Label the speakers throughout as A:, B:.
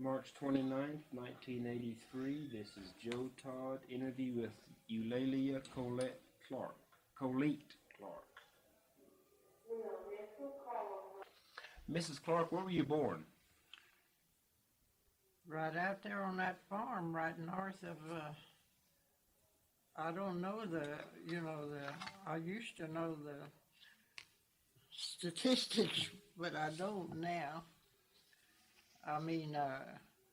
A: March 29th, 1983. This is Joe Todd. Interview with Eulalia Clark. Mrs. Clark, where were you born?
B: Right out there on that farm, right north of, I don't know I used to know the statistics, but I don't now. I mean,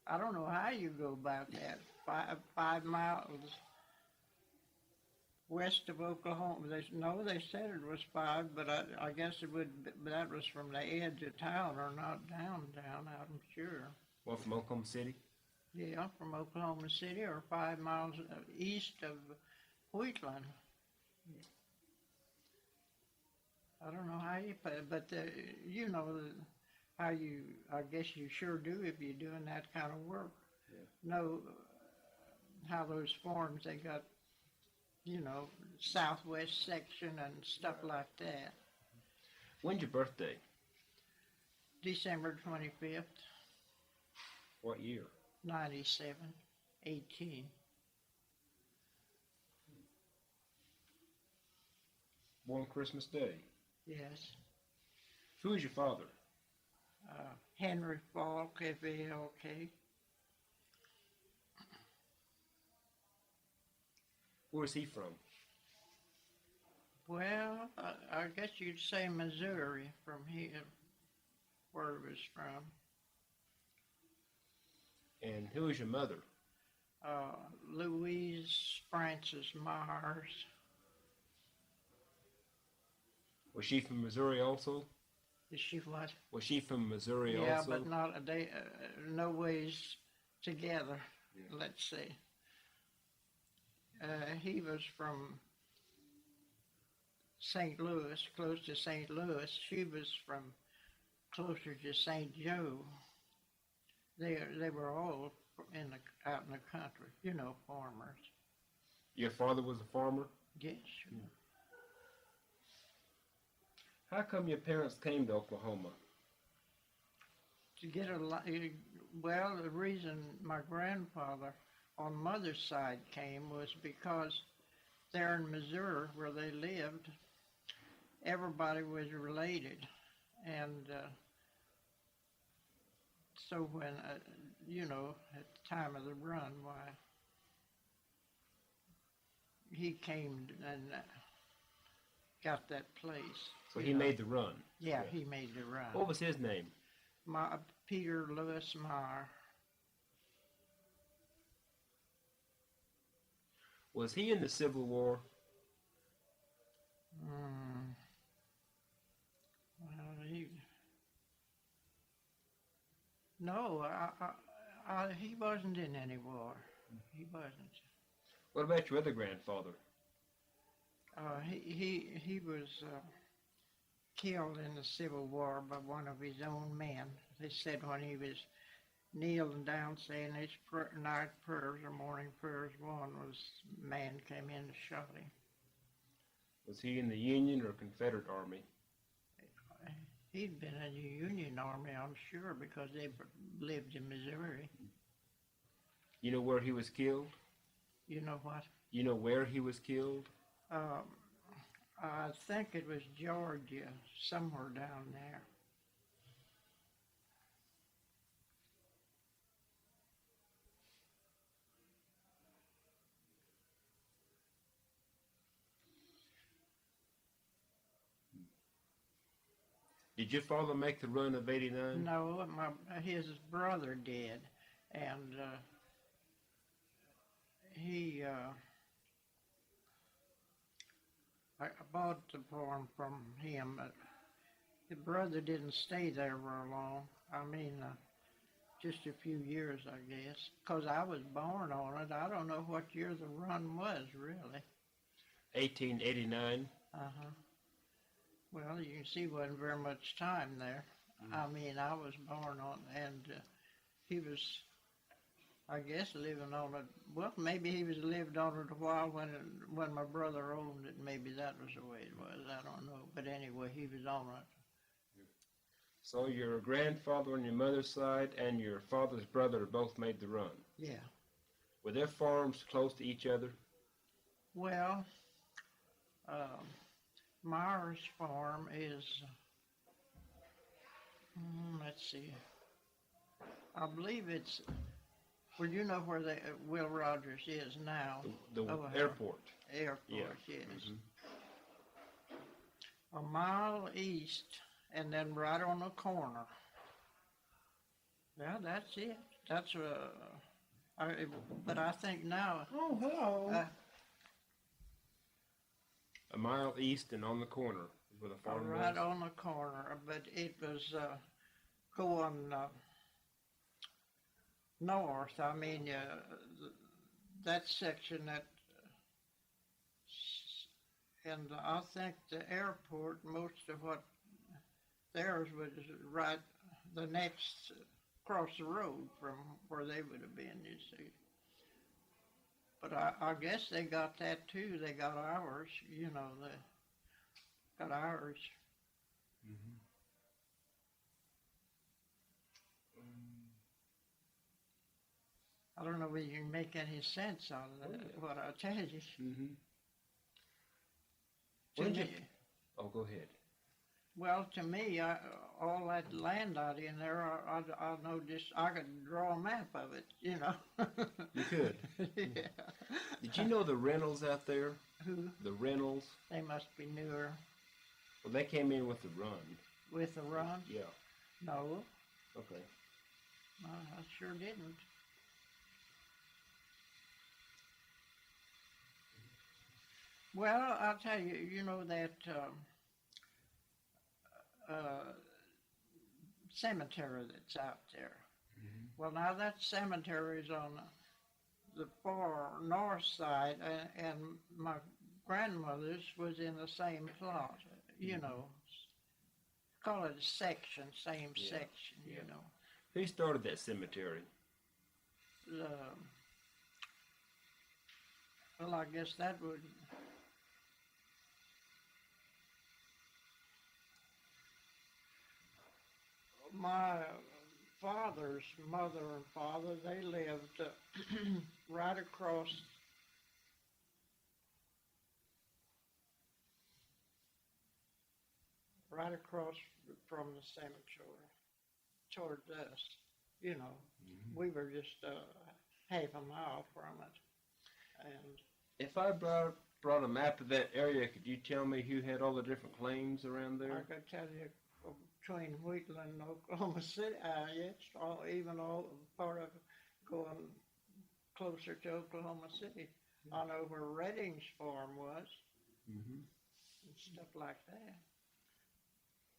B: I don't know how you go about that. 5 miles west of Oklahoma. They said it was 5, but I guess that was from the edge of town or not downtown, I'm sure.
A: Well, from Oklahoma City?
B: Yeah, from Oklahoma City, or 5 miles east of Wheatland. I don't know how you put it, but I guess you sure do if you're doing that kind of work.
A: Yeah.
B: Know how those farms, they got, southwest section and stuff like that.
A: When's your birthday?
B: December 25th.
A: What year?
B: 97, 18.
A: Born Christmas Day.
B: Yes.
A: Who is your father?
B: Henry Falk, F-A-L-K.
A: Where is he from?
B: Well, I guess you'd say Missouri from here, where it was from.
A: And who is your mother?
B: Louise Frances Myers.
A: Was she from Missouri also?
B: Is she what?
A: Was she from Missouri also?
B: Yeah, but not no ways together. Yeah. Let's see. He was from St. Louis, close to St. Louis. She was from closer to St. Joe. They were all out in the country, farmers.
A: Your father was a farmer?
B: Yes, sure.
A: How come your parents came to Oklahoma?
B: To get well, the reason my grandfather on mother's side came was because there in Missouri where they lived, everybody was related. And so when, at the time of the run, why, he came and got that place.
A: So he made the run?
B: Yeah, he made the run.
A: What was his name?
B: Peter Lewis Meyer.
A: Was he in the Civil War?
B: Well, no, he wasn't in any war. He wasn't.
A: What about your other grandfather?
B: He was killed in the Civil War by one of his own men. They said when he was kneeling down saying his night prayers or morning prayers, man came in and shot him.
A: Was he in the Union or Confederate Army?
B: He'd been in the Union Army, I'm sure, because they lived in Missouri.
A: You know where he was killed?
B: You know what?
A: You know where he was killed?
B: I think it was Georgia, somewhere down there.
A: Did your father make the run of 89?
B: No, his brother did, and I bought the farm from him. His brother didn't stay there very long. I mean, just a few years, I guess, because I was born on it. I don't know what year the run was, really.
A: 1889.
B: Uh-huh. Well, you can see wasn't very much time there. I mean, I was born on, and he was, I guess, living on it. Well, maybe he was lived on it a while when my brother owned it. Maybe that was the way it was. I don't know. But anyway, he was on it.
A: So your grandfather on your mother's side and your father's brother both made the run.
B: Yeah.
A: Were their farms close to each other?
B: Well, Myers Farm is, let's see, I believe it's, well, you know where Will Rogers is now.
A: The airport.
B: Airport,
A: Yeah.
B: yes.
A: Mm-hmm.
B: A mile east, and then right on the corner. Yeah, that's it. That's but I think now.
A: Oh, hello. A mile east and on the corner is where the farm was?
B: Right on the corner, but it was going north. I mean, that section and I think the airport, most of what theirs was right the next across the road from where they would have been, you see. But I guess they got that too. They got ours, you know, they got ours.
A: Mm-hmm.
B: I don't know whether you can make any sense out of that, what I tell you.
A: Mm-hmm. Oh, go ahead.
B: Well, to me, all that land out in there, I know just, I could draw a map of it, you know.
A: You could?
B: Yeah.
A: Did you know the Reynolds out there?
B: Who?
A: The Reynolds?
B: They must be newer.
A: Well, they came in with the run.
B: With the run?
A: Yeah.
B: No.
A: Okay.
B: I sure didn't. Well, I'll tell you, you know that cemetery that's out there.
A: Mm-hmm.
B: Well, now that cemetery is on the far north side, and my grandmother's was in the same plot, you know. Call it a section, same section, you know.
A: Who started that cemetery?
B: Well, I guess that would... My father's mother and father, they lived right across from the cemetery toward us, you know.
A: Mm-hmm.
B: We were just half a mile from it. And
A: if I brought a map of that area, could you tell me who had all the different claims around there?
B: I could tell you between Wheatland and Oklahoma City, it's even all part of going closer to Oklahoma City. I know where Redding's farm was, and stuff like that.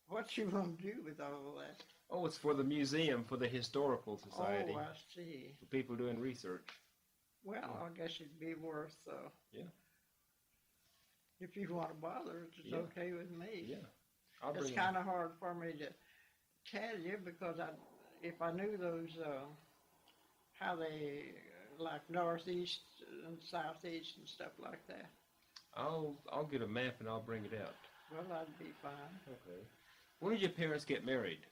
B: What you want to do with all that?
A: Oh, it's for the museum, for the Historical Society.
B: Oh, I see.
A: For people doing research.
B: Well, I guess it'd be worth,
A: yeah.
B: If you want to bother, it's okay with me.
A: Yeah.
B: It's kind of hard for me to tell you because if I knew those, how they, like northeast and southeast and stuff like that.
A: I'll get a map and I'll bring it out.
B: Well, that'd be fine.
A: Okay. When did your parents get married?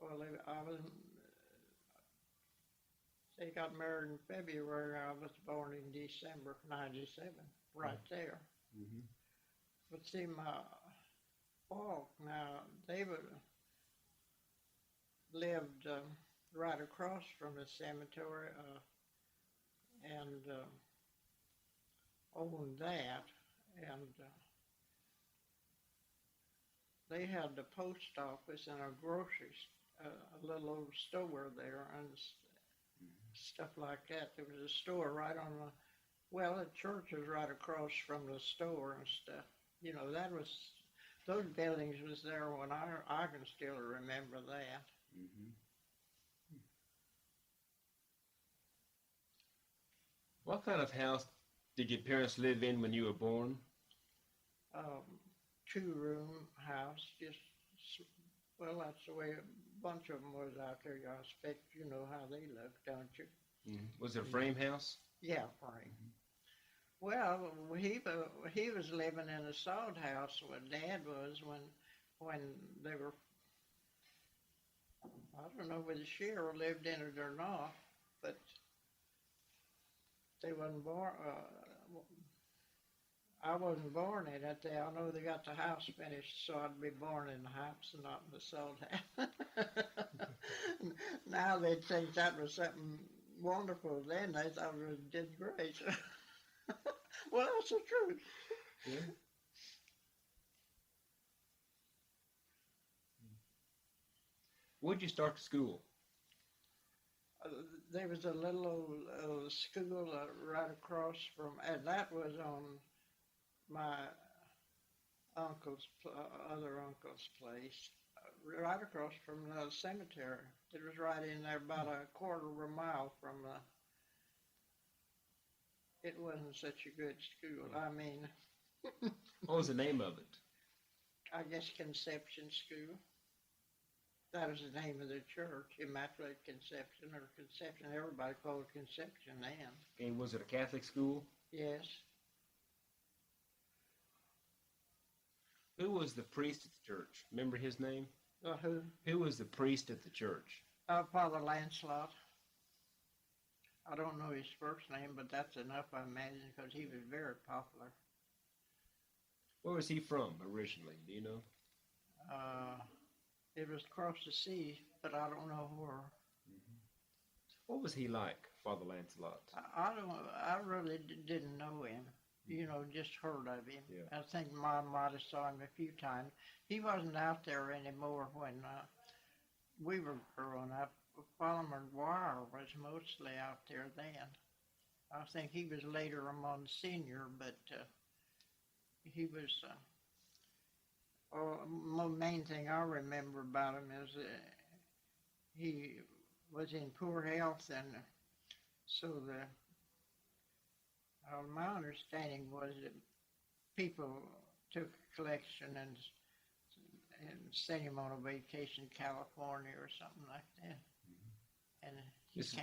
B: Well, they got married in February. I was born in December '97, right there.
A: Mm-hmm.
B: But see, my Falk, now, they lived right across from the cemetery and owned that. And they had the post office and a grocery, a little old store there and stuff like that. There was a store right on the church was right across from the store and stuff. You know, those buildings was there when I can still remember that.
A: Mm-hmm. What kind of house did your parents live in when you were born?
B: 2-room house, that's the way a bunch of them was out there. I expect you know how they look, don't you?
A: Mm-hmm. Was it a frame house?
B: Yeah, frame. Mm-hmm. Well, he was living in a sod house where Dad was when they were I don't know whether Cheryl lived in it or not, but they wasn't born, I wasn't born in it. I know they got the house finished, so I'd be born in the house and not in the sold house. Now they'd think that was something wonderful. Then they thought it was disgrace. Well, that's the truth.
A: Yeah. Where'd you start school?
B: There was a little old school right across from, and that was on my other uncle's place, right across from the cemetery. It was right in there, about a quarter of a mile from the. It wasn't such a good school. I mean,
A: What was the name of it?
B: I guess Conception School. That was the name of the church, Immaculate Conception, or Conception. Everybody called it Conception then.
A: And was it a Catholic school?
B: Yes.
A: Who was the priest at the church? Remember his name?
B: Who?
A: Who was the priest at the church?
B: Father Lancelot. I don't know his first name, but that's enough, I imagine, because he was very popular.
A: Where was he from originally? Do you know?
B: It was across the sea, but I don't know where.
A: What was he like, Father Lancelot?
B: I really didn't know him. You know, just heard of him.
A: Yeah.
B: I think Mom might have saw him a few times. He wasn't out there anymore when we were growing up. Father McGuire was mostly out there then. I think he was later a Monsignor, but he was. The main thing I remember about him is he was in poor health, and so my understanding was that people took a collection and sent him on a vacation to California or something like that. And he
A: was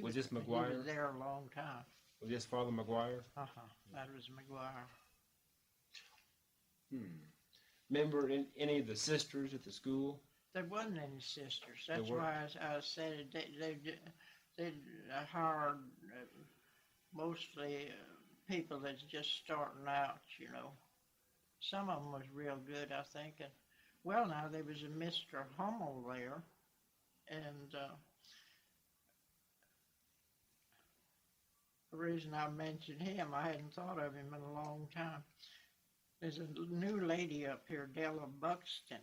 B: was,
A: this
B: he
A: McGuire?
B: was there a long time.
A: Was this Father McGuire?
B: That was McGuire.
A: Remember any of the sisters at the school?
B: There wasn't any sisters. That's
A: weren't?
B: why I said they hired mostly people that's just starting out, you know. Some of them was real good, I think. And, well, now there was a Mr. Hummel there, and the reason I mentioned him, I hadn't thought of him in a long time. There's a new lady up here, Della Buxton.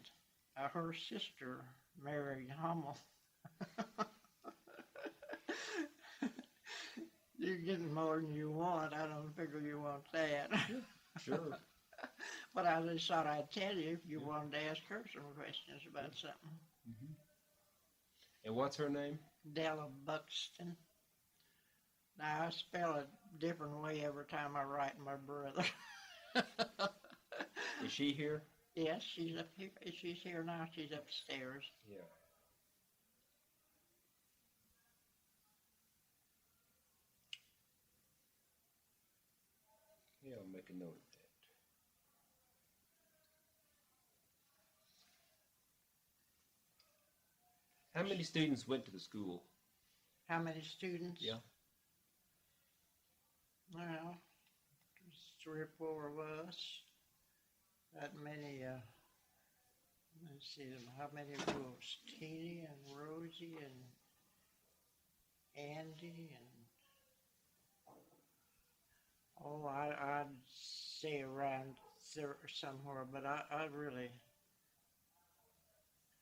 B: Her sister married Hummel. You're getting more than you want. I don't figure you want that.
A: Sure.
B: But I just thought I'd tell you if you wanted to ask her some questions about something.
A: And what's her name?
B: Della Buxton. Now, I spell it a different way every time I write my brother.
A: Is she here?
B: Yes, she's up here. She's here now. She's upstairs.
A: Yeah. Yeah, I'll make a note of that. How many students went to the school?
B: How many students?
A: Yeah.
B: Well, there's 3 or 4 of us. That many, let's see, how many was Teeny and Rosie and Andy and, I'd say around somewhere, but I really,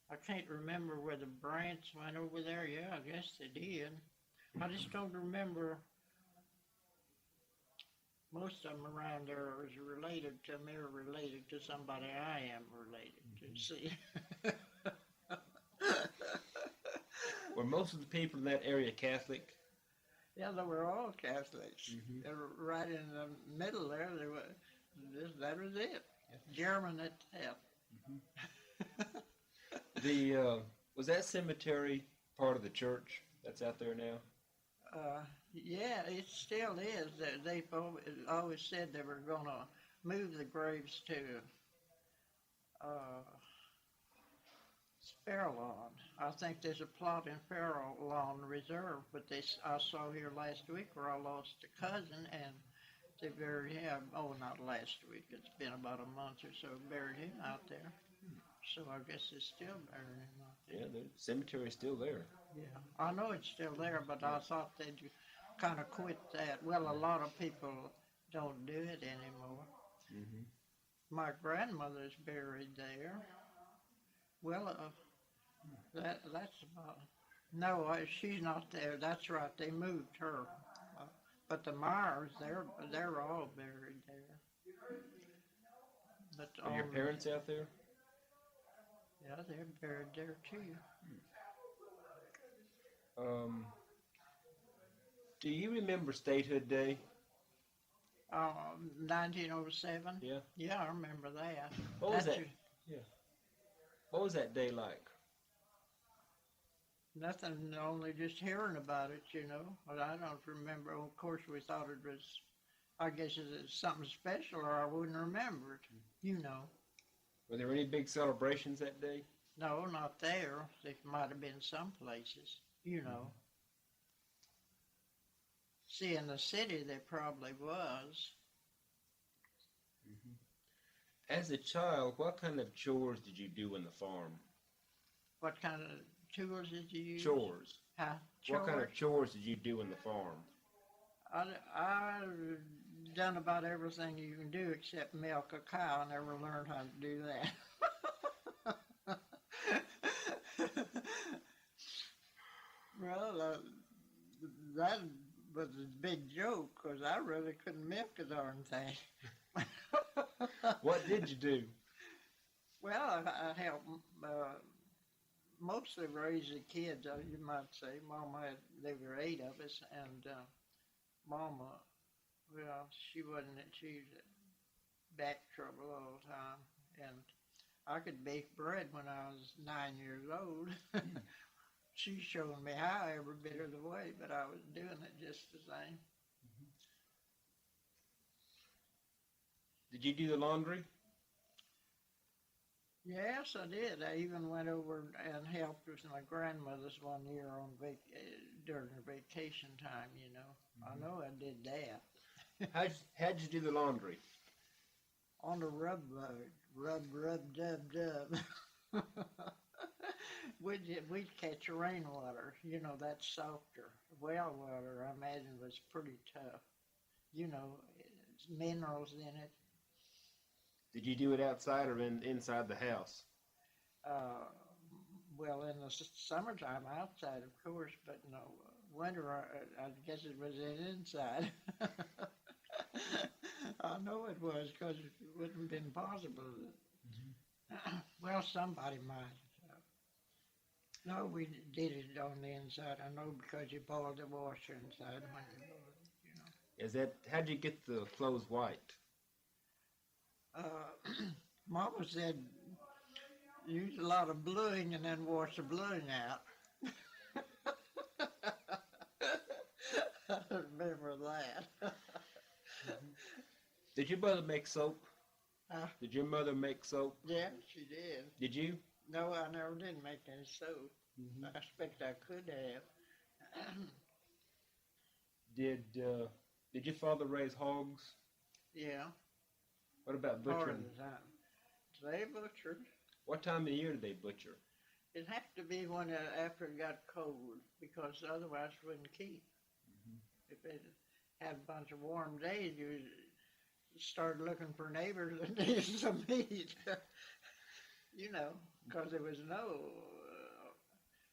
B: I can't remember whether Brants went over there. Yeah, I guess they did. I just don't remember. Most of them around there is related to me or related to somebody I am related to. See?
A: Were most of the people in that area Catholic?
B: Yeah, they were all Catholics. They were right in the middle there. They were. That was it. German at that.
A: Was that cemetery part of the church that's out there now?
B: Yeah, it still is. They've always said they were going to move the graves to Fairlawn. I think there's a plot in Fairlawn Reserve, but I saw here last week where I lost a cousin and they buried him. Oh, not last week. It's been about a month or so. Buried him out there. So I guess it's still burying him out there.
A: Yeah, the cemetery's still there.
B: Yeah, I know it's still there, but I thought they'd kind of quit that. Well, a lot of people don't do it anymore.
A: Mm-hmm.
B: My grandmother's buried there. Well, that's about. No, she's not there. That's right. They moved her. But the Myers, they're all buried there. But
A: Are your parents out there?
B: Yeah, they're buried there too.
A: Do you remember Statehood Day?
B: 1907.
A: Yeah.
B: Yeah, I remember that.
A: What was that? Yeah. What was that day like?
B: Nothing, only just hearing about it, you know. But I don't remember. Of course, we thought it was, I guess it's something special, or I wouldn't remember it, you know.
A: Were there any big celebrations that day?
B: No, not there. There might have been some places, you know. See, in the city, there probably was.
A: As a child, what kind of chores did you do in the farm?
B: What kind of tools did you use?
A: Chores.
B: Huh? Chores?
A: What kind of chores did you do in the farm?
B: I've done about everything you can do except milk a cow. I never learned how to do that. Well, that was a big joke because I really couldn't milk a darn thing.
A: What did you do?
B: Well, I helped mostly raise the kids, you might say. Mama there were 8 of us, and Mama, well, she was back trouble all the time, and I could bake bread when I was 9 years old. She showed me how every bit of the way, but I was doing it just the same.
A: Did you do the laundry?
B: Yes, I did. I even went over and helped with my grandmother's one year on during her vacation time, you know. I know I did that.
A: How'd you do the laundry?
B: On the rub, dub, dub. We'd catch rainwater, you know, that's softer. Well water, I imagine, was pretty tough. You know, it's minerals in it.
A: Did you do it outside or inside the house?
B: Well, in the summertime, outside, of course, but no, winter, I guess it was inside. I know it was, because it wouldn't have been possible. Well, somebody might. No, we did it on the inside. I know because you boiled the washer inside when you boiled it, you know.
A: How'd you get the clothes white?
B: Mama said, use a lot of bluing and then wash the bluing out. I remember that.
A: Did your mother make soap? Did your mother make soap?
B: Yeah, she did.
A: Did you?
B: No, I never did make any soap. I expect I could have.
A: Did your father raise hogs?
B: Yeah.
A: What about
B: Part
A: butchering?
B: of the time. They butchered.
A: What time of the year did they butcher?
B: It had to be when after it got cold, because otherwise it wouldn't keep. If it had a bunch of warm days, you started looking for neighbors that needed some meat. You know, because there was no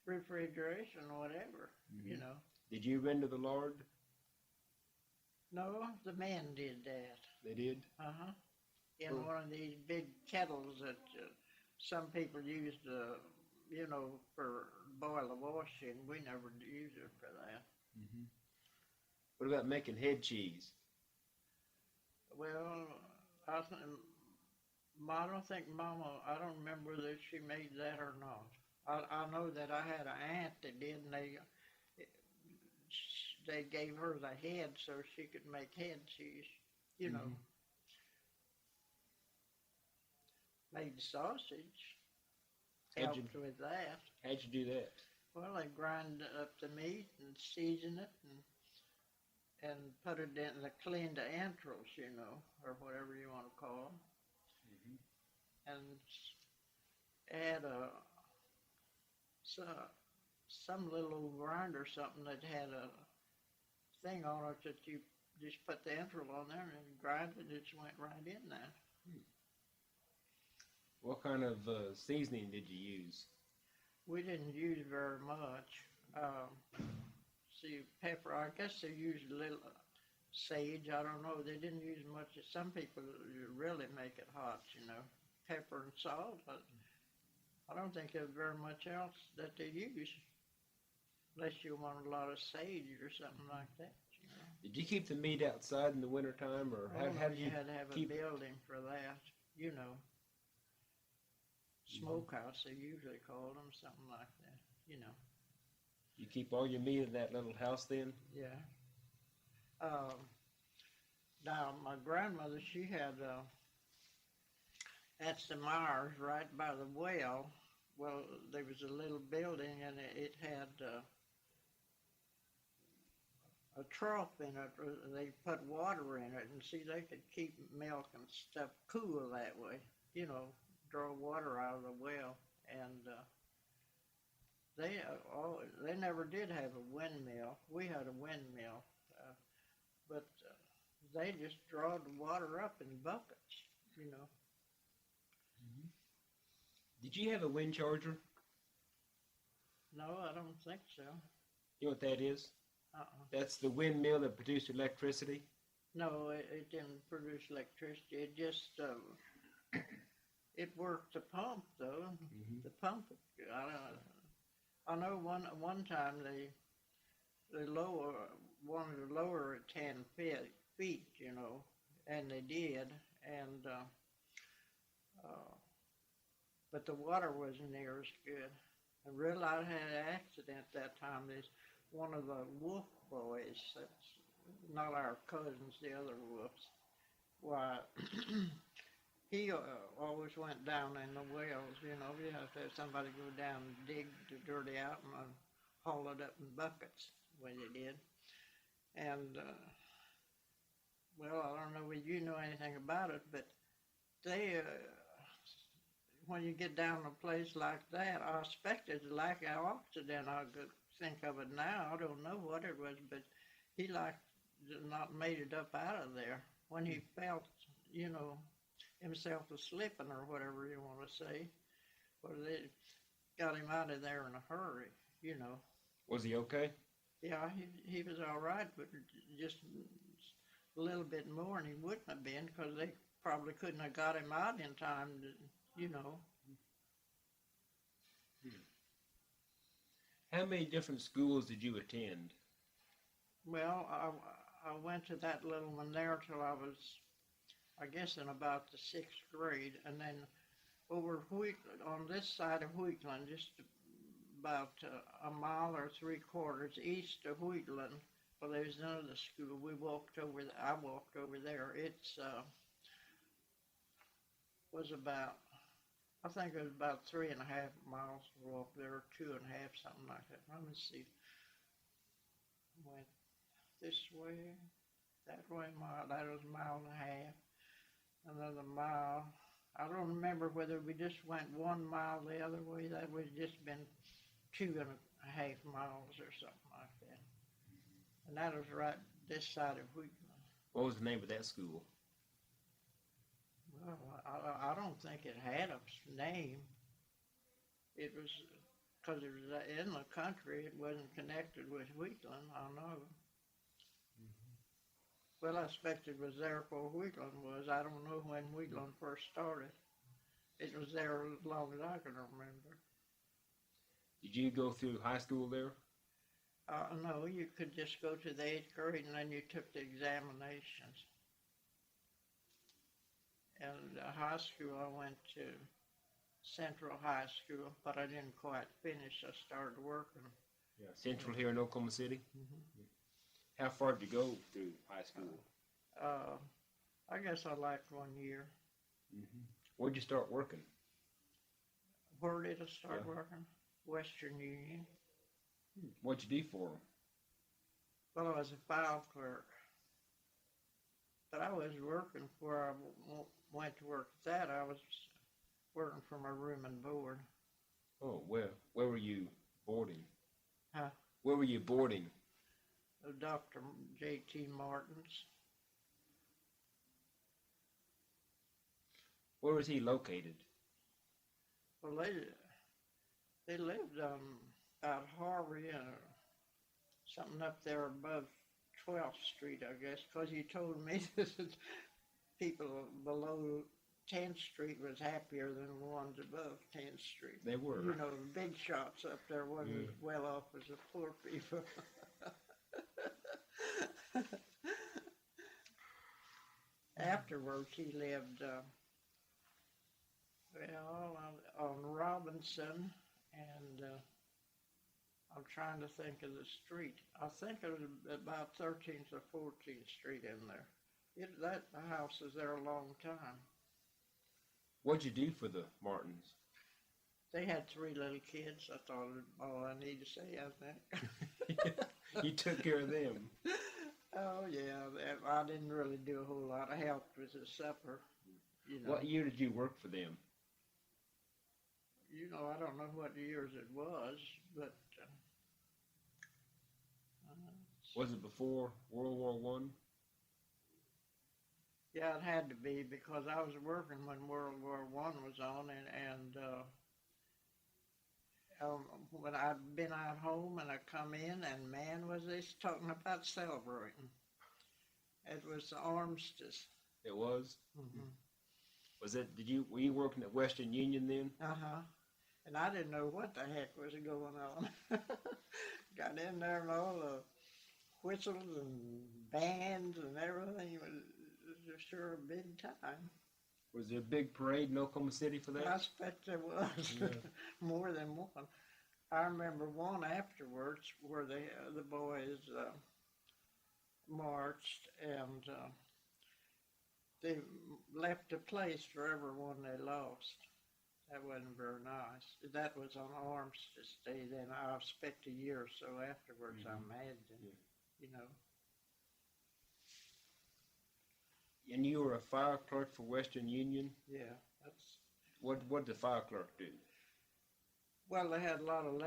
B: refrigeration or whatever, you know.
A: Did you render the lard?
B: No, the men did that.
A: They did?
B: Uh-huh. In one of these big kettles that some people used, you know, for boil the wash in. We never used it for that.
A: What about making head cheese?
B: Well, I don't think Mama, I don't remember that she made that or not. I know that I had an aunt that did, and they gave her the head so she could make head cheese, you know. Made sausage. helped with that.
A: How'd you do that?
B: Well, they grind up the meat and season it and put it in the cleaned entrails, or whatever you want to call them, and add some little old grinder or something that had a thing on it that you just put the entrail on there and grind it. It just went right in there.
A: What kind of seasoning did you use?
B: We didn't use very much. See, pepper, I guess they used a little sage. I don't know. They didn't use much. Some people really make it hot, pepper and salt. But I don't think there's very much else that they use, unless you want a lot of sage or something like that.
A: Did you keep the meat outside in the wintertime, or how did
B: you had to have a building for that, Smokehouse, they usually called them, something like that,
A: You keep all your meat in that little house then?
B: Yeah. Now, my grandmother, she had, at the Myers, right by the well, there was a little building, and it had a trough in it. They put water in it, and see, they could keep milk and stuff cool that way, draw water out of the well. And they never did have a windmill. We had a windmill, but they just draw the water up in buckets,
A: Did you have a wind charger?
B: No, I don't think so.
A: You know what that is? That's the windmill that produced electricity?
B: No, it didn't produce electricity. It just, it worked the pump, though. The pump, I know one time they wanted to lower it 10 feet, and they did, and but the water wasn't near as good. I realized I had an accident that time. There's one of the Wolf boys, that's not our cousins, the other Wolves. Why, he always went down in the wells, you have to have somebody go down and dig the dirty out and haul it up in buckets, the way they did. And, well, I don't know whether you know anything about it, but they, when you get down a place like that, I expected like an accident. I could think of it now. I don't know what it was, but he not made it up out of there when he felt, himself was slipping or whatever you want to say. Well, they got him out of there in a hurry,
A: Was he okay?
B: Yeah, he was all right, but just a little bit more and he wouldn't have been, because they probably couldn't have got him out in time to,
A: How many different schools did you attend?
B: Well, I went to that little one there till I was, I guess, in about the 6th grade, and then over Wheatland, on this side of Wheatland, just about a mile or 3/4 east of Wheatland, well, there's another school. I walked over there. It's was about, I think it was about 3.5 miles to walk there, or 2.5, something like that. Let me see. Went this way, that way, that was a mile and a half. Another mile. I don't remember whether we just went 1 mile the other way. That would have just been 2.5 miles or something like that. And that was right this side of Wheatland.
A: What was the name of that school?
B: Well, I don't think it had a name. It was, because it was in the country, it wasn't connected with Wheatland, I know. Well, I expect it was there before Wheatland was. I don't know when Wheatland first started. It was there as long as I can remember.
A: Did you go through high school there?
B: No, you could just go to the 8th grade and then you took the examinations. And high school, I went to Central High School, but I didn't quite finish. I started working.
A: Yeah, Central here in Oklahoma City? How far did you go through high school?
B: I guess I liked 1 year.
A: Where'd you start working?
B: Where did I start
A: Yeah.
B: working? Western Union.
A: What'd you do for them?
B: Well, I was a file clerk, but I was working where I went to work at that. I was working for my room and board.
A: Oh, where were you boarding?
B: Huh?
A: Where were you boarding?
B: Dr. J.T. Martin's.
A: Where was he located?
B: Well, they lived on about Harvey, something up there above 12th Street, I guess, because he told me that people below 10th Street was happier than the ones above 10th Street.
A: They were.
B: You know, the big shots up there wasn't as well off as the poor people. Afterwards, he lived, on Robinson, and I'm trying to think of the street. I think it was about 13th or 14th Street in there. That house was there a long time.
A: What'd you do for the Martins?
B: They had 3 little kids. I thought all I need to say, I think.
A: You took care of them.
B: Oh, yeah. I didn't really do a whole lot. I helped with the supper, you know.
A: What year did you work for them?
B: You know, I don't know what years it was, but
A: Was it before World War One?
B: yeah, it had to be because I was working when World War One was on, and when I'd been out home and I come in, and man, was they talking about celebrating. It was the armistice.
A: It was.
B: Mm-hmm.
A: Was it? Were you working at Western Union then?
B: And I didn't know what the heck was going on. Got in there and all the whistles and bands and everything. It was sure a big time.
A: Was there a big parade in Oklahoma City for that?
B: I expect there was.
A: Yeah.
B: More than one. I remember one afterwards where the boys marched, and they left a place for everyone they lost. That wasn't very nice. That was on Armistice Day. Then I expect a year or so afterwards, I imagine, you know.
A: And you were a file clerk for Western Union?
B: Yeah, that's...
A: What did the file clerk do?
B: Well, they had a lot of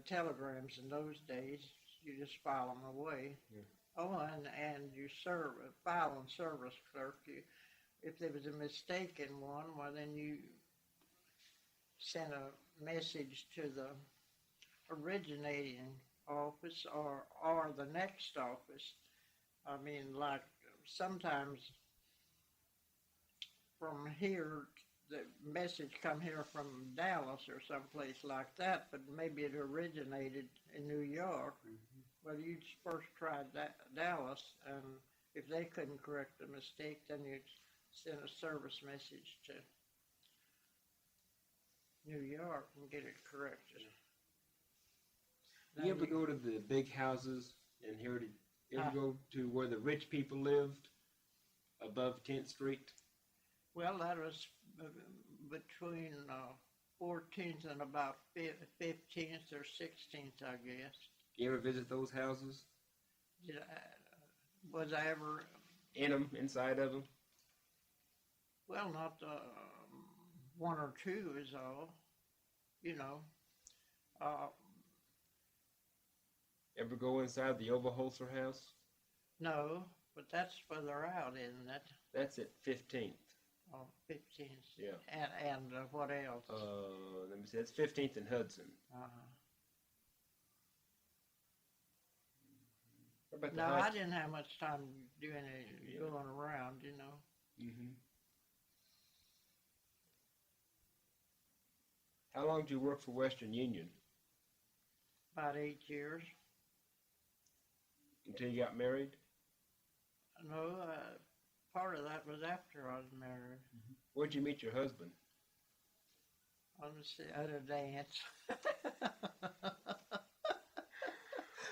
B: telegrams in those days. You just file them away.
A: Yeah.
B: Oh, and you file and service clerk. If there was a mistake in one, well, then you sent a message to the originating office or the next office. I mean, like sometimes from here, the message come here from Dallas or someplace like that, but maybe it originated in New York.
A: Mm-hmm.
B: Well, you'd first try Dallas, and if they couldn't correct the mistake, then you'd send a service message to New York and get it corrected.
A: Did you ever go to the big houses in here? You ever go to where the rich people lived above 10th Street?
B: Well, that was between 14th and about 15th or 16th, I guess.
A: You ever visit those houses?
B: Was I ever...
A: In them, inside of them?
B: Well, not one or two is all, you know.
A: Ever go inside the Overholser house?
B: No, but that's further out, isn't it?
A: That's at 15th.
B: Oh, 15th.
A: Yeah.
B: And what else?
A: Let me see. It's 15th and Hudson.
B: No, I didn't have much time doing it, going around, you know.
A: Mm-hmm. How long did you work for Western Union?
B: About 8 years.
A: Until you got married?
B: No, part of that was after I was married.
A: Mm-hmm. Where'd you meet your husband?
B: At a dance.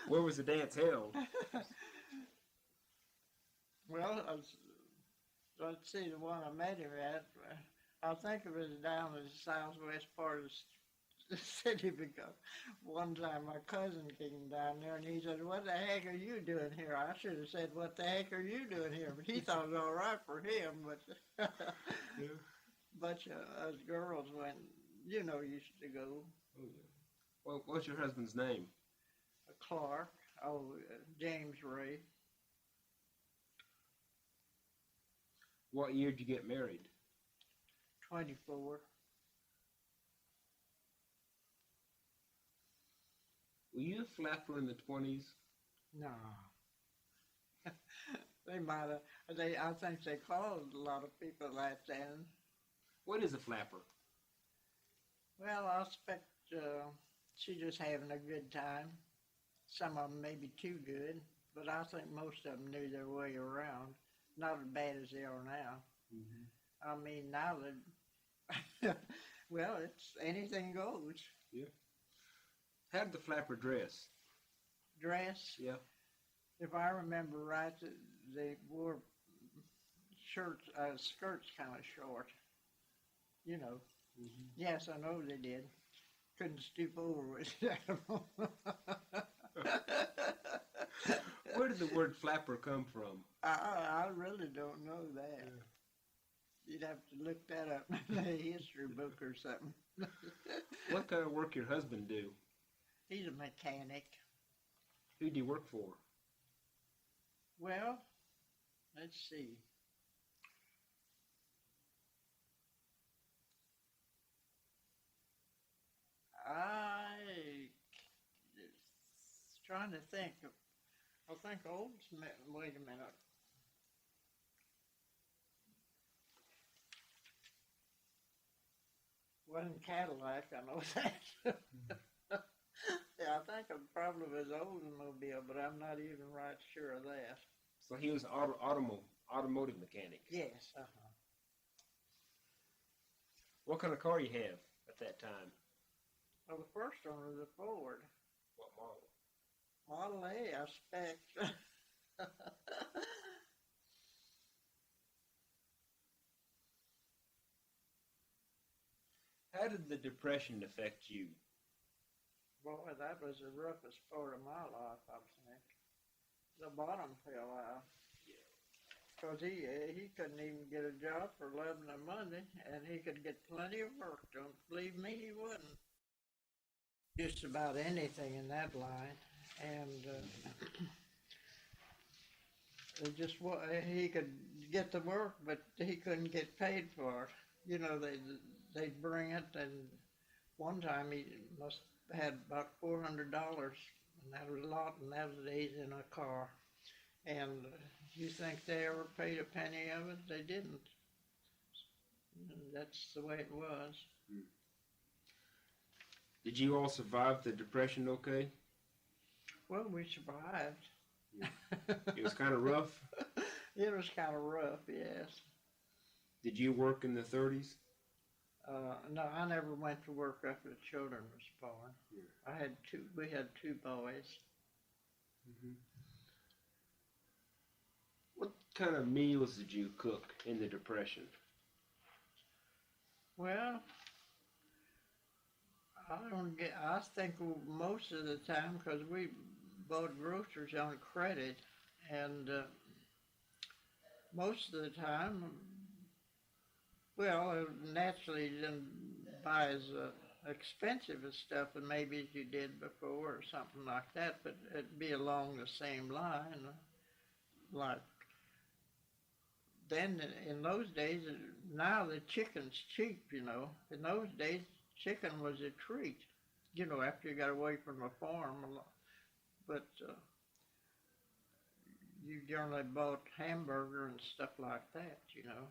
A: Where was the dance held?
B: Well, let's see, the one I met him at I think it was down in the southwest part of the city because one time my cousin came down there and he said, "What the heck are you doing here?" I should have said, "What the heck are you doing here?" But he thought it was all right for him. But
A: Yeah.
B: bunch of us girls went, used to go.
A: Oh, yeah. Well, what's your husband's name?
B: Clark, James Ray.
A: What year did you get married?
B: 24.
A: Were you a flapper in the 20s?
B: No. They might have. I think they called a lot of people that then.
A: What is a flapper?
B: Well, I expect she just having a good time. Some of them maybe too good, but I think most of them knew their way around. Not as bad as they are now.
A: Mm-hmm.
B: I mean, now that, well, it's anything goes.
A: Yeah. How did the flapper dress?
B: Dress,
A: Yeah.
B: if I remember right, they wore skirts kind of short. You know.
A: Mm-hmm.
B: Yes, I know they did. Couldn't stoop over it.
A: Where did the word flapper come from?
B: I really don't know that.
A: Yeah.
B: You'd have to look that up in a history book or something.
A: What kind of work your husband do?
B: He's a mechanic.
A: Who do you work for?
B: Well, let's see. I trying to think. I think wait a minute. Wasn't Cadillac, I know that. Yeah, I think it probably was Oldsmobile, but I'm not even right sure of that.
A: So he was automotive mechanic.
B: Yes,
A: What kind of car you have at that time?
B: Well, the first one was a Ford.
A: What model?
B: Model A, I expect.
A: How did the Depression affect you?
B: Boy, that was the roughest part of my life, I think. The bottom fell out. Because he couldn't even get a job for 11 a Monday, and he could get plenty of work. Don't believe me, he wouldn't. Just about anything in that line. And he could get the work, but he couldn't get paid for it. You know, they'd bring it, and one time he must have had about $400, and that was a lot in those days in a car. And you think they ever paid a penny of it? They didn't. That's the way it was.
A: Did you all survive the Depression okay?
B: Well, we survived.
A: It was kind of rough?
B: It was kind of rough, yes.
A: Did you work in the 30s?
B: No, I never went to work after the children was born.
A: Yeah.
B: We had two boys.
A: Mm-hmm. What kind of meals did you cook in the Depression?
B: Well, I think most of the time, because we bought groceries on credit, and most of the time, well, naturally you didn't buy as expensive as stuff as maybe as you did before or something like that, but it'd be along the same line. Like then in those days, now the chicken's cheap, you know. In those days, chicken was a treat, you know, after you got away from the farm. But you generally bought hamburger and stuff like that, you know.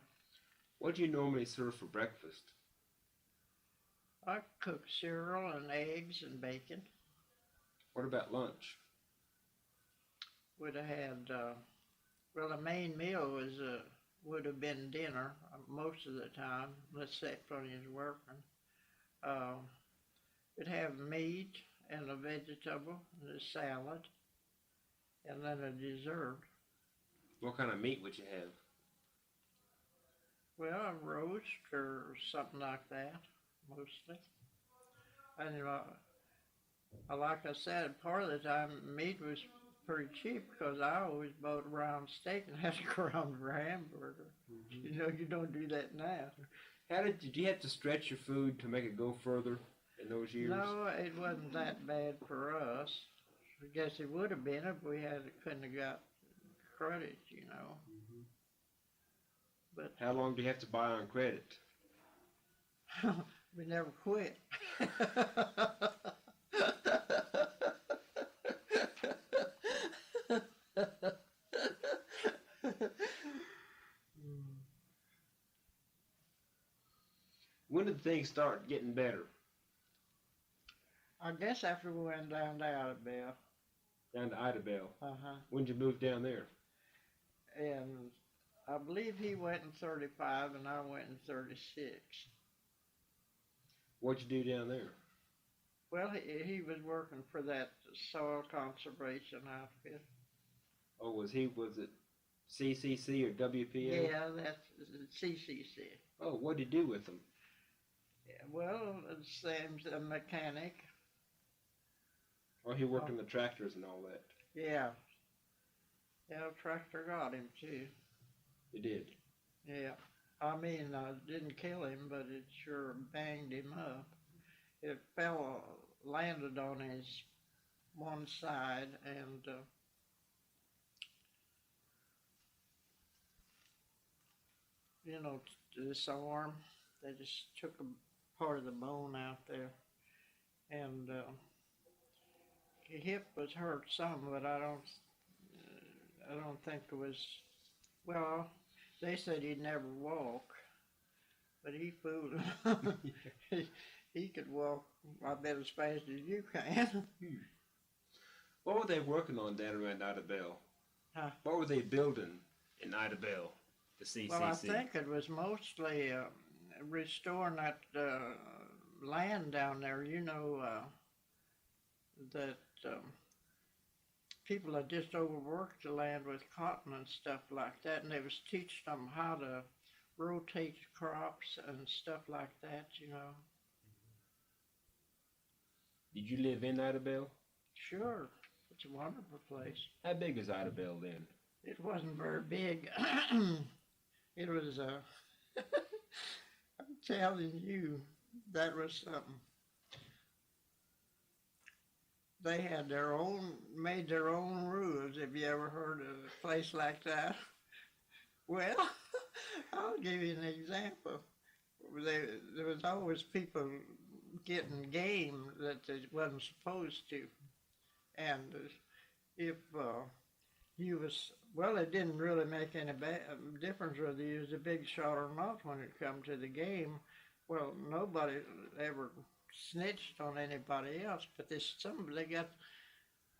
A: What do you normally serve for breakfast?
B: I cook cereal and eggs and bacon.
A: What about lunch?
B: Would have had, well, the main meal would have been dinner most of the time, except when he was working. It'd have meat and a vegetable and a salad, and then a dessert.
A: What kind of meat would you have?
B: Well, a roast or something like that, mostly. And like I said, part of the time meat was pretty cheap because I always bought a round steak and had to go around for a hamburger.
A: Mm-hmm.
B: You know, you don't do that now.
A: Did you have to stretch your food to make it go further in those years?
B: No, it wasn't that bad for us. I guess it would have been if we couldn't have got credit, you know.
A: Mm-hmm.
B: But
A: How long do you have to buy on credit?
B: we never quit.
A: When did things start getting better?
B: I guess after we went down to Idabel.
A: Down to Idabel.
B: Uh-huh.
A: When did you move down there?
B: And I believe he went in 35 and I went in 36.
A: What'd you do down there?
B: Well, he was working for that soil conservation outfit.
A: Oh, was it CCC or WPA?
B: Yeah, that's CCC.
A: Oh, what did you do with them?
B: Yeah, well, the same as a mechanic.
A: Oh, he worked on the tractors and all that.
B: Yeah. Yeah, the tractor got him too.
A: It did?
B: Yeah. I mean, didn't kill him, but it sure banged him up. It landed on his one side, and you know, this arm, they just took a part of the bone out there, and his hip was hurt some, but I don't think it was. Well, they said he'd never walk, but he fooled him. He could walk, I bet, as fast as you can.
A: What were they working on down around Idabel?
B: Huh?
A: What were they building in Idabel, the CCC?
B: Well, I think it was mostly restoring that land down there. You know, that people had just overworked the land with cotton and stuff like that, and they was teaching them how to rotate crops and stuff like that, you know.
A: Did you live in Idabel?
B: Sure, it's a wonderful place.
A: How big is Idabel then?
B: It wasn't very big. It was, I'm telling you, that was something. They had made their own rules. Have you ever heard of a place like that? Well, I'll give you an example. There was always people getting game that they wasn't supposed to. And if you was, well, it didn't really make any difference whether you was a big shot or not when it come to the game. Well, nobody ever snitched on anybody else, but they got,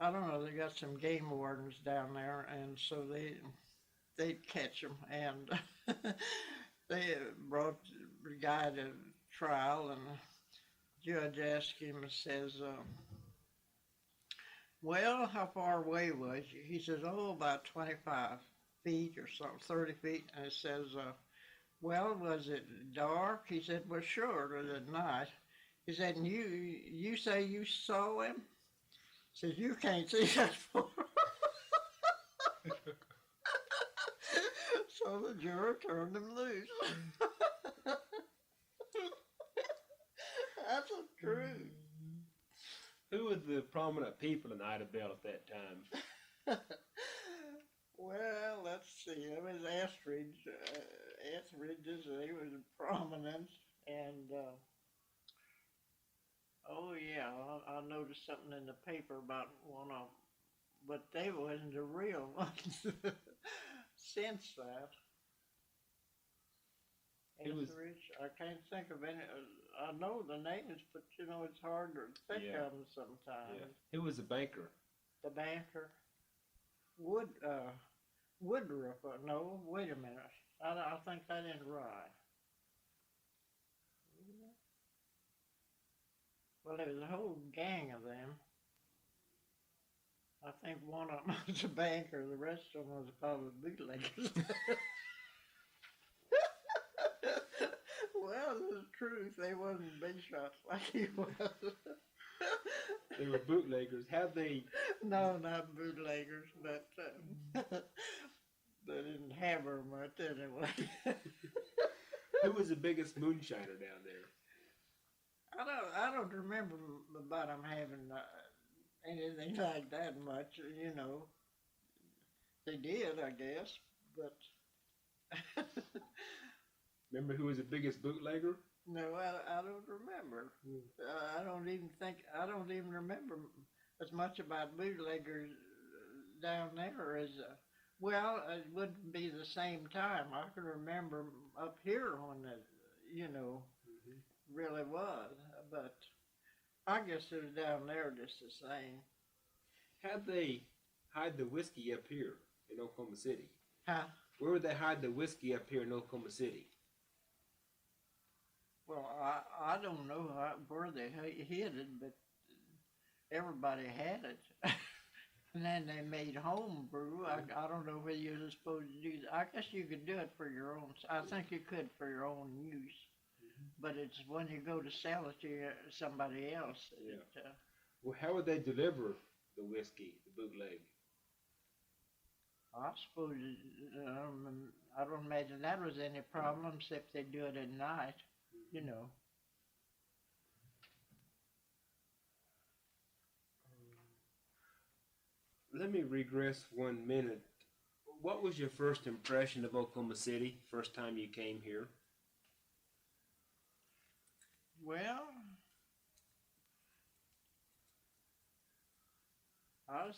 B: I don't know, they got some game wardens down there, and so they'd catch them, and they brought the guy to trial, and the judge asked him and says, well, how far away was you? He says, oh, about 25 feet or something, 30 feet, and it says, well, was it dark? He said, well, sure, it was at night. He said, and you say you saw him? He says, you can't see that far. So the juror turned him loose. That's the truth.
A: Who were the prominent people in Idabel at that time?
B: Well, let's see. It was Etheridge. Etheridge's, he was prominent, and oh yeah, I noticed something in the paper about one of them, but they wasn't the real ones since that. Etheridge, I can't think of any. I know the names, but you know it's hard to think of them sometimes.
A: Yeah. Who was the banker?
B: The banker, Woodruff. No, wait a minute. I think that ain't right. Well, there was a whole gang of them. I think one of them was a banker. The rest of them was probably bootleggers. truth, they wasn't big shots like he was.
A: They were bootleggers. Have they?
B: No, not bootleggers, but they didn't have her much anyway.
A: Who was the biggest moonshiner down there?
B: I don't remember about them having anything like that much. You know, they did, I guess, but
A: Remember who was the biggest bootlegger?
B: no, I don't remember. I don't even remember as much about bootleggers down there as, well, it wouldn't be the same time. I can remember up here when it, you know, really was, but I guess it was down there just the same.
A: How'd they hide the whiskey up here in Oklahoma City?
B: Huh?
A: Where would they hide the whiskey up here in Oklahoma City?
B: Well, I don't know where they hid it, but everybody had it. And then they made home brew. I don't know whether you were supposed to do that. I guess you could do it for your own. I think you could for your own use. But it's when you go to sell it to somebody else.
A: Yeah. Well, how would they deliver the whiskey, the bootleg?
B: I suppose I don't imagine that was any problem except they do it at night. You know.
A: Let me regress 1 minute. What was your first impression of Oklahoma City, first time you came here?
B: Well, I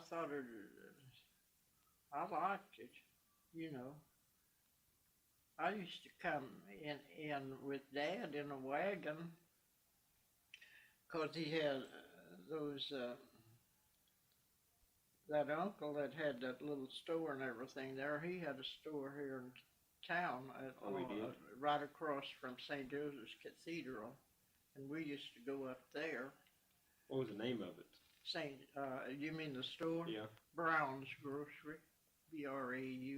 B: thought I liked it, you know. I used to come in with Dad in a wagon because he had that uncle that had that little store and everything there. He had a store here in town right across from St. Joseph's Cathedral, and we used to go up there.
A: What was the name of it?
B: You mean the store?
A: Yeah.
B: Brown's Grocery, Braun's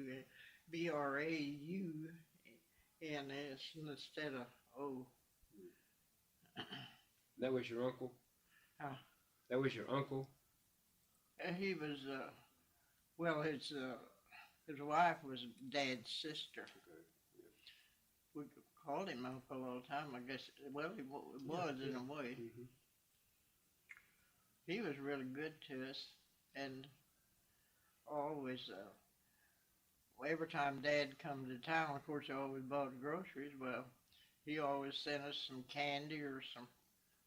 B: instead of O.
A: That was your uncle? That was your uncle?
B: He was, well, his wife was Dad's sister.
A: Okay. Yeah.
B: We called him uncle all the time, I guess. Well, he was in a way.
A: Mm-hmm.
B: He was really good to us, and always, every time Dad come to town, of course, he always bought groceries. Well, he always sent us some candy or some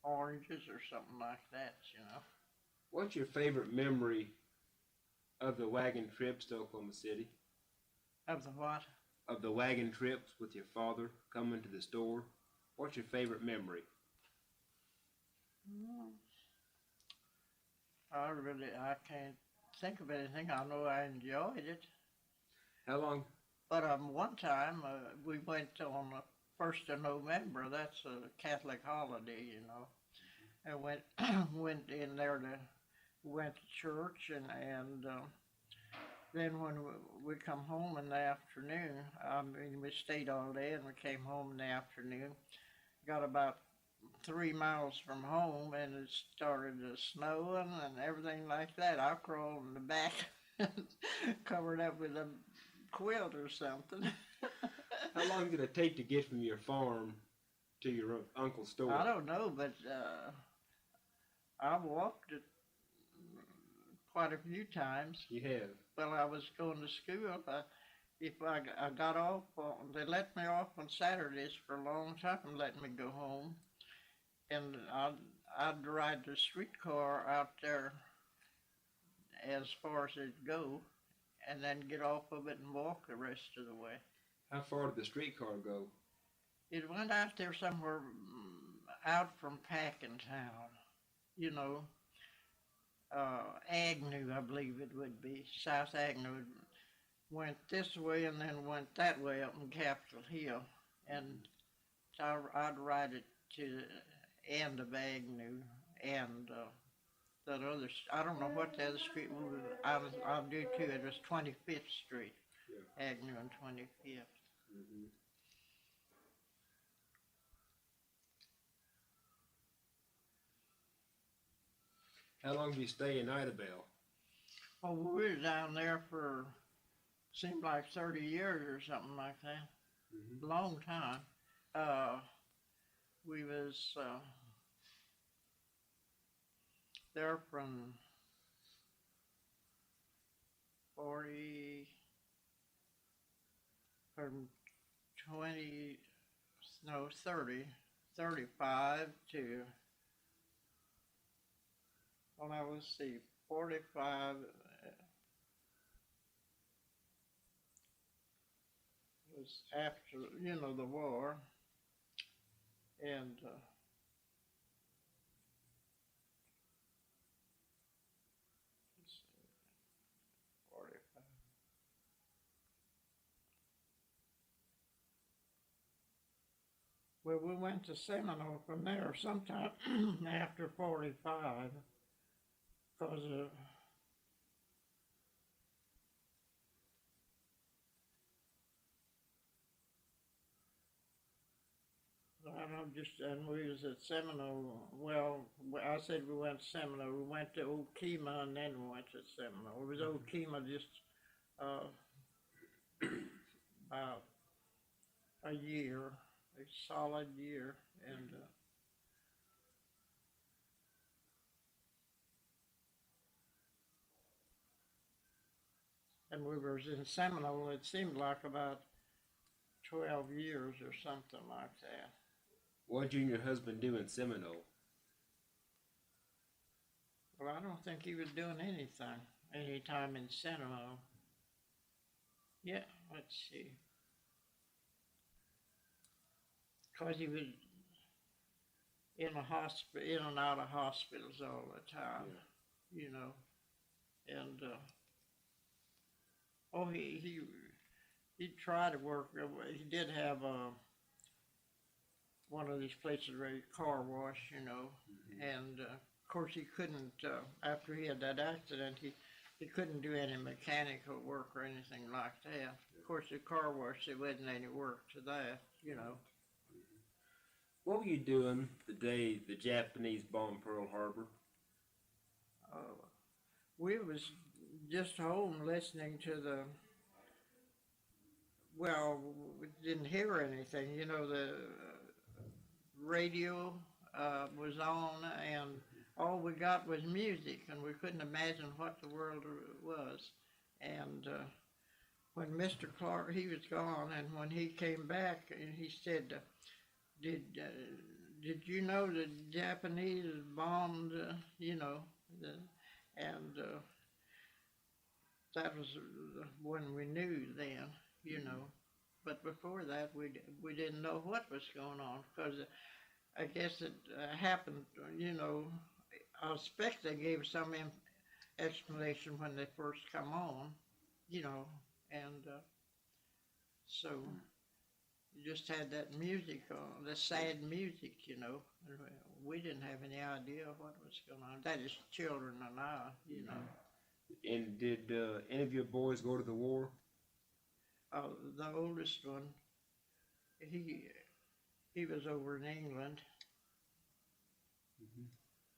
B: oranges or something like that, you know.
A: What's your favorite memory of the wagon trips to Oklahoma City?
B: Of the what?
A: Of the wagon trips with your father coming to the store. What's your favorite memory?
B: I can't think of anything. I know I enjoyed it.
A: How long?
B: But one time we went on the 1st of November. That's a Catholic holiday, you know. And went in there went to church and then when we come home in the afternoon, I mean we stayed all day and we came home in the afternoon. Got about 3 miles from home and it started snowing and everything like that. I crawled in the back, covered up with a quilt or something.
A: How long did it take to get from your farm to your uncle's store?
B: I don't know, but I walked it quite a few times.
A: You have?
B: Well, I was going to school. If I got off, they let me off on Saturdays for a long time and let me go home. And I'd ride the streetcar out there as far as it'd go and then get off of it and walk the rest of the way.
A: How far did the streetcar go?
B: It went out there somewhere out from Packentown, you know. Agnew, I believe it would be. South Agnew went this way and then went that way up in Capitol Hill. And so I'd ride it to the end of Agnew and that other, I don't know what the other street was. I'll do too. It was 25th Street, yeah. Agnew and 25th.
A: Mm-hmm. How long did you stay in Idabel?
B: Oh, we were down there for, seemed like 30 years or something like that.
A: Mm-hmm.
B: Long time. We was there from 40, from 20, no, 30, 35 to, well, now let's see, 45 was after, the war, and let's see, 45. Well, we went to Seminole from there sometime after 45, because I don't know, and we was at Seminole. Well, I said we went to Seminole. We went to Okema and then we went to Seminole. It was Okema just about a year, a solid year, and we was in Seminole. It seemed like about 12 years or something like that.
A: What did you and your husband do in Seminole?
B: Well, I don't think he was doing anything any time in Seminole. Yeah, let's see. Because he was in a hospital, in and out of hospitals all the time, and he tried to work. He did have one of these places where you car wash,
A: Mm-hmm.
B: and of course he couldn't. After he had that accident, he couldn't do any mechanical work or anything like that. Of course, the car wash, there wasn't any work to that,
A: What were you doing the day the Japanese bombed Pearl Harbor?
B: We was just home listening to well, we didn't hear anything. The radio was on, and all we got was music, and we couldn't imagine what the world was. And when Mr. Clark, he was gone, and when he came back, and he said, did you know the Japanese bombed, and that was when we knew then, But before that, we didn't know what was going on, because I guess it happened, I expect they gave some explanation when they first come on, and so you just had that music on, the sad music, We didn't have any idea what was going on. That is children and I,
A: And did any of your boys go to the war?
B: The oldest one, he was over in England.
A: Mm-hmm.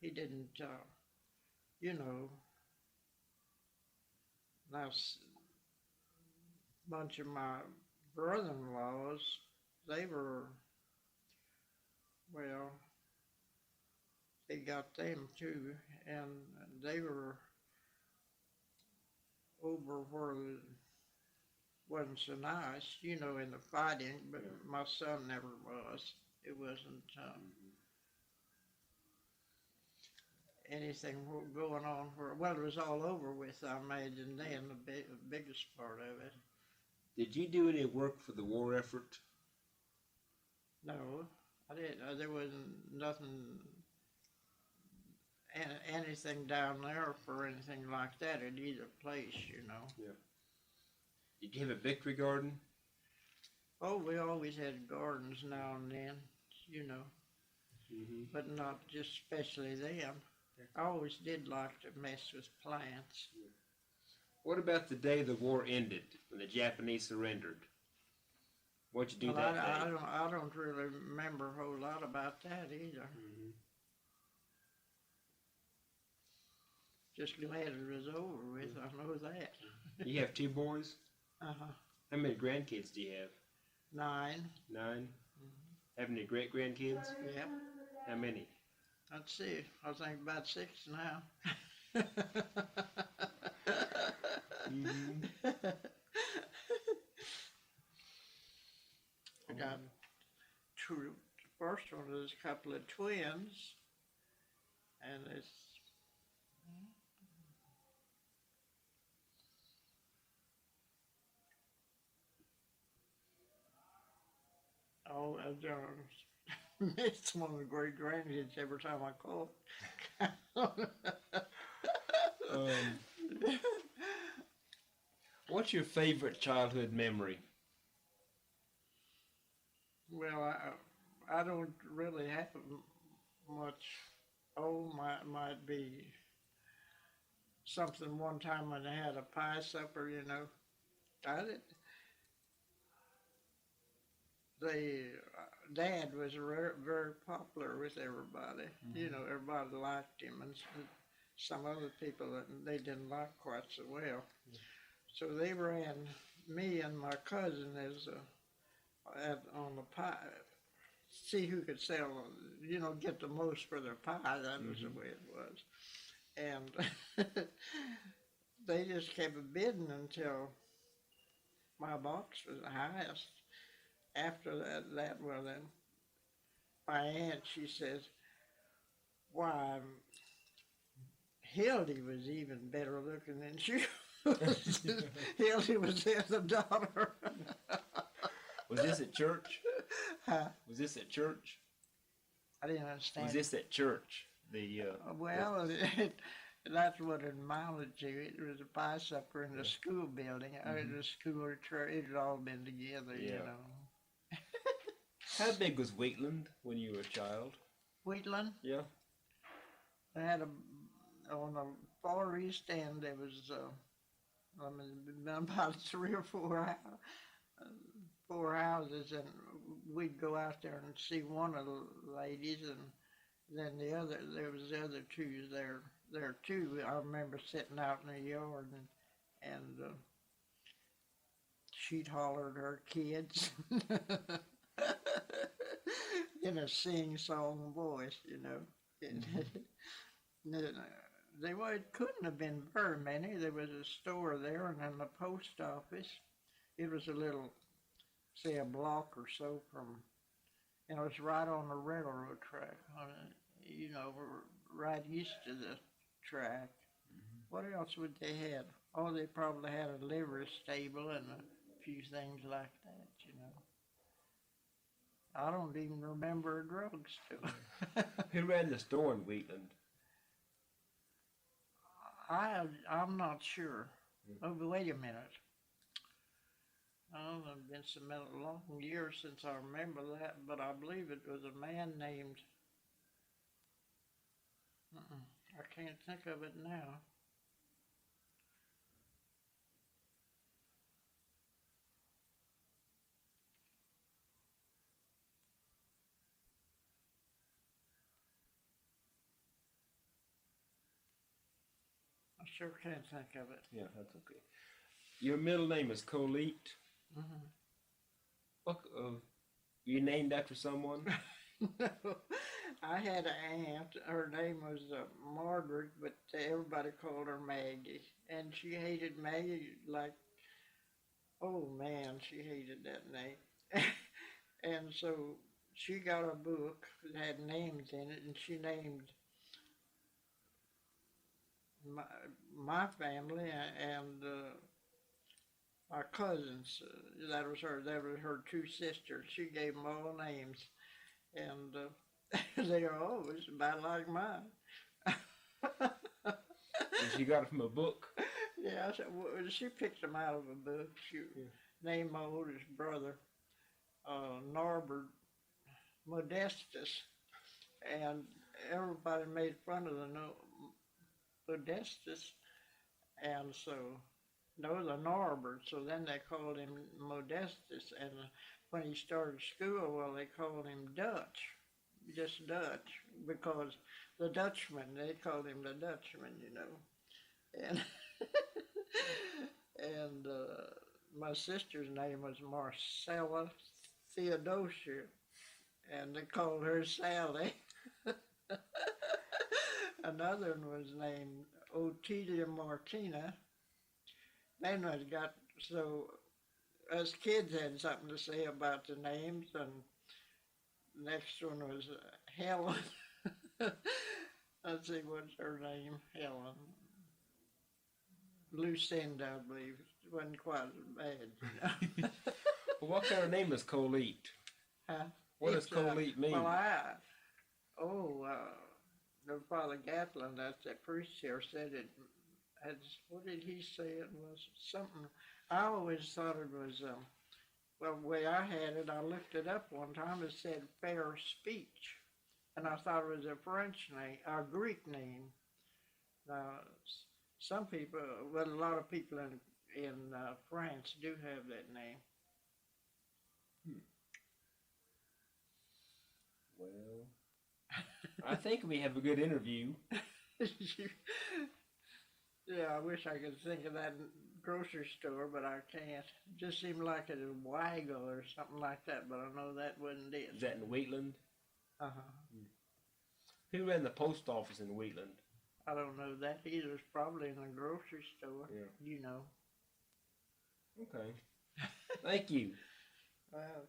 B: He didn't, now a bunch of my brother-in-laws, they were, well, they got them too, and they were over where it wasn't so nice, in the fighting, but my son never was. It wasn't anything going on well, it was all over with, I imagine, then, the biggest part of it.
A: Did you do any work for the war effort?
B: No, I didn't. There wasn't nothing, anything down there for anything like that at either place,
A: Yeah. Did you have a victory garden?
B: Oh, we always had gardens now and then,
A: Mm-hmm.
B: but not just especially them. I always did like to mess with plants.
A: What about the day the war ended, when the Japanese surrendered? What'd you do that day?
B: I don't really remember a whole lot about that either.
A: Mm-hmm.
B: just glad it was over with. I know that.
A: You have 2 boys?
B: Uh-huh.
A: How many grandkids do you have?
B: 9.
A: 9?
B: Mm-hmm.
A: Have any great-grandkids?
B: Yeah.
A: How many?
B: Let's see. I think about 6 now.
A: Mm-hmm.
B: I got two. First one is a couple of twins, and it's I it's one of the great grandkids every time I call.
A: What's your favorite childhood memory?
B: Well, I don't really have much. Oh, might be something one time when they had a pie supper, you know. I did. Dad was very popular with everybody.
A: Mm-hmm.
B: You know, everybody liked him, and some other people that they didn't like quite so well.
A: Mm-hmm.
B: So they ran me and my cousin as on the pie, see who could sell, you know, get the most for their pie. That was the way it was, and they just kept bidding until my box was the highest. After that, well then, my aunt, she says, why, Hildy was even better looking than she was. Hildy was the other daughter.
A: Was this at church?
B: Huh?
A: Was this at church?
B: I didn't understand.
A: Was this at church?
B: Well, that's what it amounted to. It was a pie supper in the school building. The school or church, it had all been together, you know.
A: How big was Wheatland when you were a child?
B: Wheatland?
A: Yeah.
B: They had on the far east end, there was, about 3 or 4 houses, and we'd go out there and see one of the ladies, and then there was the other 2 there too. I remember sitting out in the yard, and she'd holler at her kids in a sing-song voice, you know. It couldn't have been very many. There was a store there, and then the post office. It was a little, say, a block or so from, you know, it's right on the railroad track, you know, right east of the track. What else would they have? Oh, they probably had a livery stable and a few things like that, you know. I don't even remember a drugstore.
A: Who ran the store in Wheatland?
B: I'm not sure. Oh, but wait a minute. Oh, it's been so many long years since I remember that, but I believe it was a man named, I can't think of it now. I sure can't think of it.
A: Yeah, that's okay. Your middle name is Colette.
B: Mm-hmm.
A: What, you named after someone?
B: No, I had an aunt. Her name was Margaret, but everybody called her Maggie, and she hated Maggie like, oh man, she hated that name. And so she got a book that had names in it, and she named my family and my cousins. That was her 2 sisters. She gave them all names, and they are always about like mine.
A: And she got it from a book?
B: Yeah, she picked them out of a book. She named my oldest brother Norbert Modestus, and everybody made fun of the Modestus, and so, no, the Norbert, so then they called him Modestus, and when he started school, well, they called him Dutch, just Dutch, because the Dutchman, they called him the Dutchman, you know. and and my sister's name was Marcella Theodosia, and they called her Sally. Another one was named Otilia Martina. Then I got so us kids had something to say about the names, and the next one was Helen. Let's see, what's her name? Helen. Lucinda, I believe. It wasn't quite as bad. You know?
A: Well, what kind of name is Colette?
B: Huh?
A: What does Colette mean?
B: Well, the Father Gatlin, that's that priest here, said it had, what did he say it was? Something, I always thought it was, well, the way I had it, I looked it up one time, it said fair speech. And I thought it was a French name, a Greek name. Now, some people, well, a lot of people in France do have that name.
A: Well, I think we have a good interview.
B: Yeah, I wish I could think of that grocery store, but I can't. It just seemed like it was Waggle or something like that, but I know that wasn't it.
A: Is that in Wheatland?
B: Uh-huh.
A: Who ran the post office in Wheatland?
B: I don't know that either. It's probably in a grocery store.
A: Yeah.
B: You know.
A: Okay. Thank you.
B: Well.